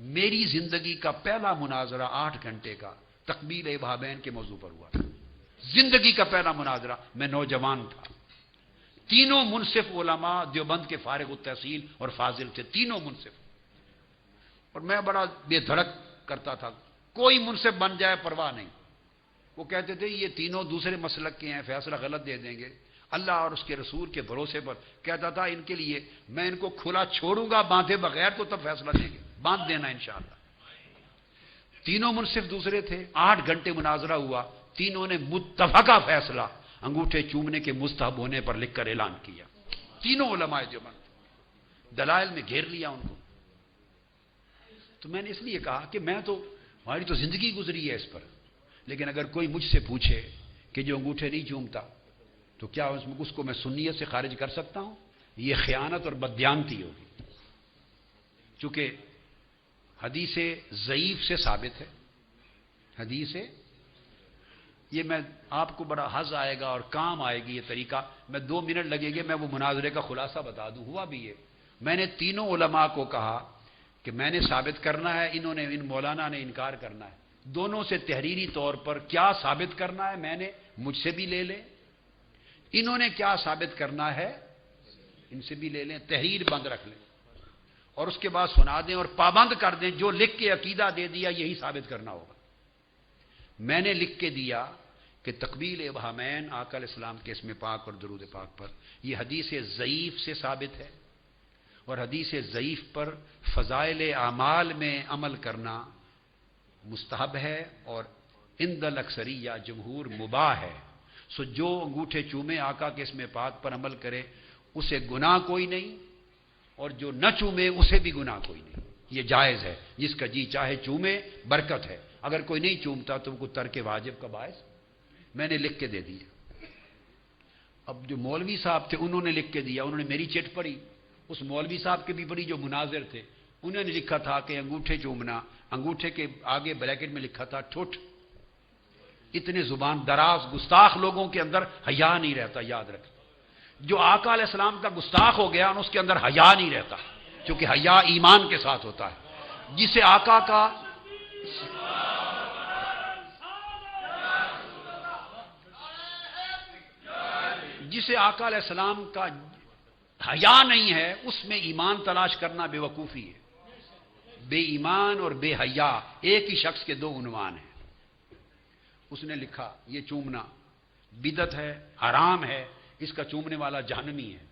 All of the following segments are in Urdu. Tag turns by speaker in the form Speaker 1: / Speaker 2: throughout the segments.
Speaker 1: میری زندگی کا پہلا مناظرہ 8 گھنٹے کا تقبیل ابہامین کے موضوع پر ہوا تھا. زندگی کا پہلا مناظرہ. میں نوجوان تھا. تینوں منصف علماء دیوبند کے فارغ التحصیل اور فاضل تھے, تینوں منصف. اور میں بڑا بے دھڑک کرتا تھا, کوئی منصف بن جائے پرواہ نہیں. وہ کہتے تھے یہ تینوں دوسرے مسلک کے ہیں, فیصلہ غلط دے دیں گے. اللہ اور اس کے رسول کے بھروسے پر کہتا تھا ان کے لیے میں ان کو کھلا چھوڑوں گا باندھے بغیر تو تب فیصلہ دیں گے, باندھ دینا انشاءاللہ. تینوں منصف دوسرے تھے. 8 گھنٹے مناظرہ ہوا. تینوں نے متفقہ فیصلہ انگوٹھے چومنے کے مستحب ہونے پر لکھ کر اعلان کیا. تینوں علماء دیوبند, دلائل میں گھیر لیا ان کو. تو میں نے اس لیے کہا کہ میں تو, ہماری تو زندگی گزری ہے اس پر, لیکن اگر کوئی مجھ سے پوچھے کہ جو انگوٹھے نہیں چومتا تو کیا اس کو میں سنیت سے خارج کر سکتا ہوں؟ یہ خیانت اور بددیانتی ہوگی. چونکہ حدیث ضعیف سے ثابت ہے. حدیث یہ میں آپ کو بڑا حظ آئے گا اور کام آئے گی یہ طریقہ. میں 2 منٹ لگے گے, میں وہ مناظرے کا خلاصہ بتا دوں. ہوا بھی یہ, میں نے تینوں علماء کو کہا کہ میں نے ثابت کرنا ہے, انہوں نے, ان مولانا نے انکار کرنا ہے. دونوں سے تحریری طور پر کیا ثابت کرنا ہے میں نے, مجھ سے بھی لے لیں. انہوں نے کیا ثابت کرنا ہے ان سے بھی لے لیں. تحریر بند رکھ لیں اور اس کے بعد سنا دیں اور پابند کر دیں. جو لکھ کے عقیدہ دے دیا یہی ثابت کرنا ہوگا. میں نے لکھ کے دیا کہ تقبیل ابہامین آقا علیہ السلام کے اسم پاک اور درود پاک پر یہ حدیث ضعیف سے ثابت ہے, اور حدیث ضعیف پر فضائل اعمال میں عمل کرنا مستحب ہے اور عند الاکثریہ جمہور مباح ہے. سو جو انگوٹھے چومے آقا کے اسم پاک پر عمل کرے اسے گناہ کوئی نہیں, اور جو نہ چومے اسے بھی گناہ کوئی نہیں. یہ جائز ہے, جس کا جی چاہے چومے, برکت ہے. اگر کوئی نہیں چومتا تو کو ترک واجب کا باعث. میں نے لکھ کے دے دیا. اب جو مولوی صاحب تھے انہوں نے لکھ کے دیا, انہوں نے میری چٹ پڑھی, اس مولوی صاحب کے بھی پڑھی جو مناظر تھے. انہوں نے لکھا تھا کہ انگوٹھے چومنا, انگوٹھے کے آگے بریکٹ میں لکھا تھا ٹھوٹ. اتنے زبان دراز گستاخ لوگوں کے اندر حیا نہیں رہتا, یاد رکھ. جو آقا علیہ السلام کا گستاخ ہو گیا اس کے اندر حیا نہیں رہتا, کیونکہ حیا ایمان کے ساتھ ہوتا ہے. جسے آقا کا علیہ السلام کا حیا نہیں ہے اس میں ایمان تلاش کرنا بے وقوفی ہے. بے ایمان اور بے حیا ایک ہی شخص کے 2 عنوان ہیں. اس نے لکھا یہ چومنا بدعت ہے, حرام ہے, اس کا چومنے والا جہنمی ہے.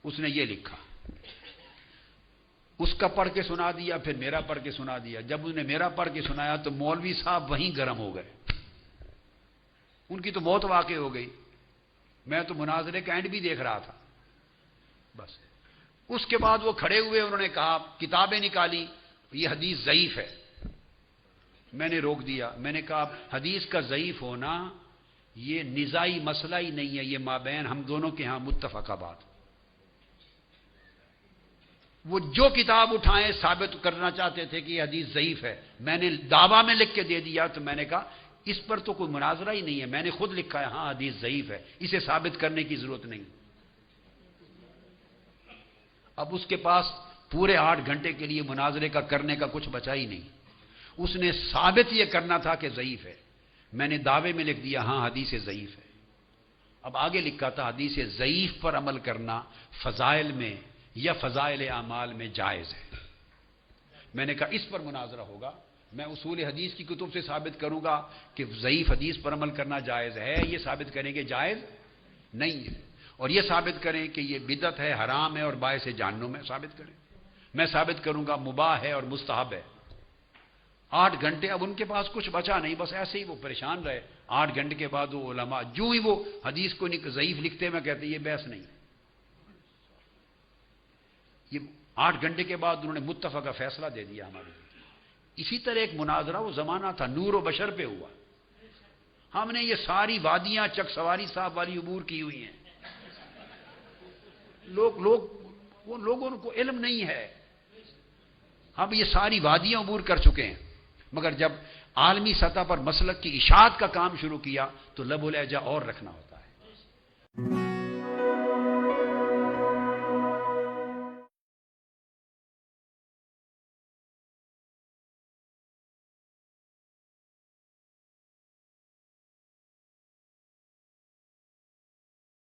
Speaker 1: اس نے یہ لکھا. اس کا پڑھ کے سنا دیا, پھر میرا پڑھ کے سنا دیا. جب اس نے میرا پڑھ کے سنایا تو مولوی صاحب وہیں گرم ہو گئے, ان کی تو موت واقع ہو گئی. میں تو مناظرے کا اینڈ بھی دیکھ رہا تھا. بس اس کے بعد وہ کھڑے ہوئے, انہوں نے کہا, کتابیں نکالی, یہ حدیث ضعیف ہے. میں نے روک دیا. میں نے کہا حدیث کا ضعیف ہونا یہ نزاعی مسئلہ ہی نہیں ہے, یہ مابین ہم دونوں کے ہاں متفقہ بات. وہ جو کتاب اٹھائیں ثابت کرنا چاہتے تھے کہ یہ حدیث ضعیف ہے. میں نے دعویٰ میں لکھ کے دے دیا. تو میں نے کہا اس پر تو کوئی مناظرہ ہی نہیں ہے, میں نے خود لکھا ہے ہاں حدیث ضعیف ہے, اسے ثابت کرنے کی ضرورت نہیں. اب اس کے پاس پورے 8 گھنٹے کے لیے مناظرے کا کرنے کا کچھ بچا ہی نہیں. اس نے ثابت یہ کرنا تھا کہ ضعیف ہے. میں نے دعوے میں لکھ دیا ہاں حدیث ضعیف ہے. اب آگے لکھا تھا حدیث ضعیف پر عمل کرنا فضائل میں یا فضائل اعمال میں جائز ہے. میں نے کہا اس پر مناظرہ ہوگا. میں اصول حدیث کی کتب سے ثابت کروں گا کہ ضعیف حدیث پر عمل کرنا جائز ہے, یہ ثابت کریں کہ جائز نہیں ہے, اور یہ ثابت کریں کہ یہ بدعت ہے, حرام ہے اور باعث جہنم ہے, ثابت کریں. میں ثابت کروں گا مباح ہے اور مستحب ہے. 8 گھنٹے. اب ان کے پاس کچھ بچا نہیں, بس ایسے ہی وہ پریشان رہے. 8 گھنٹے کے بعد وہ علماء جو ہی وہ حدیث کو ضعیف لکھتے میں کہتے یہ بحث نہیں. یہ 8 گھنٹے کے بعد انہوں نے متفقہ فیصلہ دے دیا ہمارے. اسی طرح ایک مناظرہ وہ زمانہ تھا نور و بشر پہ ہوا. ہم نے یہ ساری وادیاں چک سواری صاحب والی عبور کی ہوئی ہیں. لوگوں کو علم نہیں ہے. ہم یہ ساری وادیاں عبور کر چکے ہیں, مگر جب عالمی سطح پر مسلک کی اشاعت کا کام شروع کیا تو لب و لہجہ اور رکھنا ہوتا ہے.